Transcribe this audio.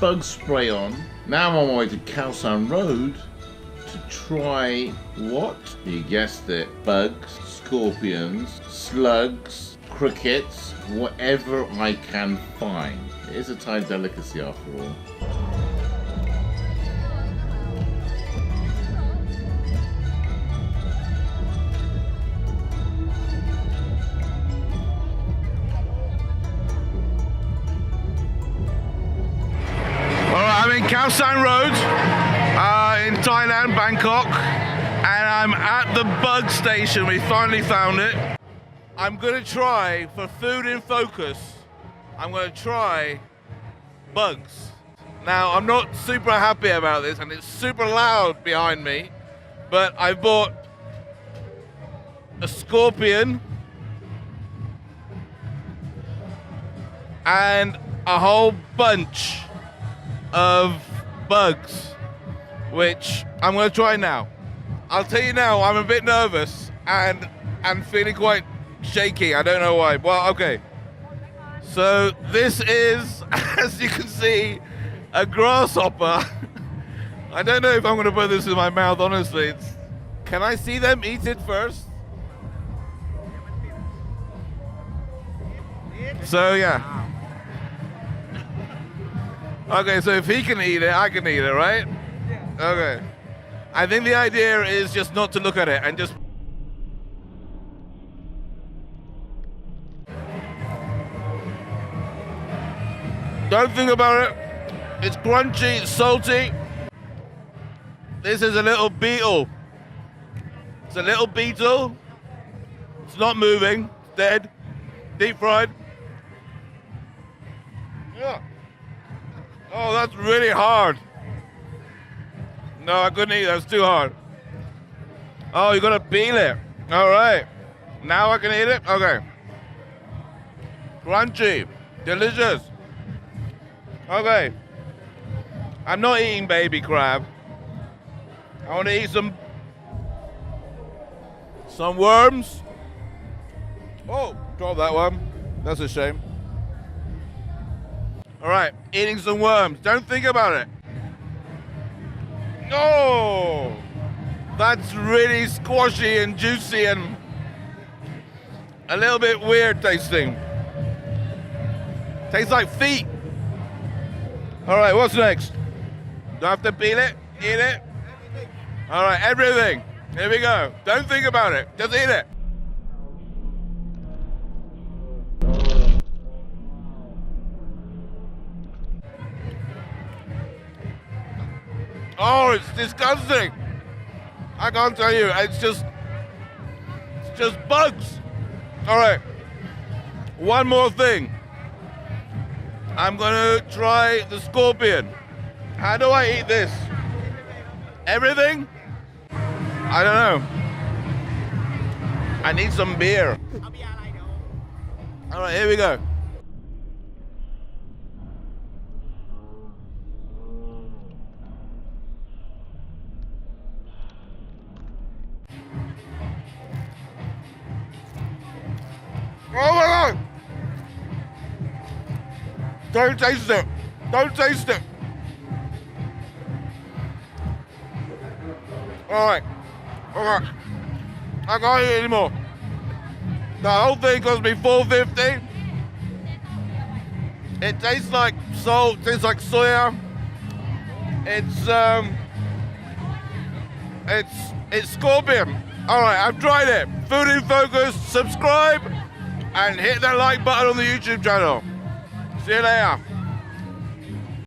bug spray on. Now I'm on my way to Khao San Road to try what? You guessed it. Bugs, scorpions, slugs, crickets, whatever I can find. It is a Thai delicacy after all. I'm in Khao San Road in Thailand, Bangkok, and I'm at the bug station. We finally found it. I'm gonna try, for food in focus, I'm gonna try bugs. Now, I'm not super happy about this, and it's super loud behind me, but I bought a scorpion and a whole bunch of bugs, which I'm going to try now. I'll tell you now, I'm a bit nervous and feeling quite shaky. I don't know why. Well, okay. So this is, as you can see, a grasshopper. I don't know if I'm going to put this in my mouth, honestly. Can I see them eat it first? So, yeah. Okay, so if he can eat it, I can eat it, right? Yeah. Okay. I think the idea is just not to look at it and just... Don't think about it. It's crunchy, it's salty. This is a little beetle. It's a little beetle. It's not moving. It's dead. Deep fried. Yeah. Oh, that's really hard. No, I couldn't eat that. It's too hard. Oh, you gotta peel it. All right. Now I can eat it? Okay. Crunchy. Delicious. Okay. I'm not eating baby crab. I want to eat some worms. Oh, drop that one. That's a shame. All right, eating some worms. Don't think about it. Oh, that's really squashy and juicy and a little bit weird tasting. Tastes like feet. All right, what's next? Do I have to peel it? Eat it? All right, everything. Here we go. Don't think about it. Just eat it. Oh, it's disgusting. I can't tell you. It's just bugs. All right. One more thing. I'm gonna try the scorpion. How do I eat this? Everything? I don't know. I need some beer. All right, here we go. Oh my God! Don't taste it. Don't taste it. All right. I can't eat it anymore. The whole thing cost me $4.50. It tastes like salt. Tastes like soya. It's scorpion. All right, I've tried it. Food in Focus. Subscribe and hit that like button on the YouTube channel. See you later.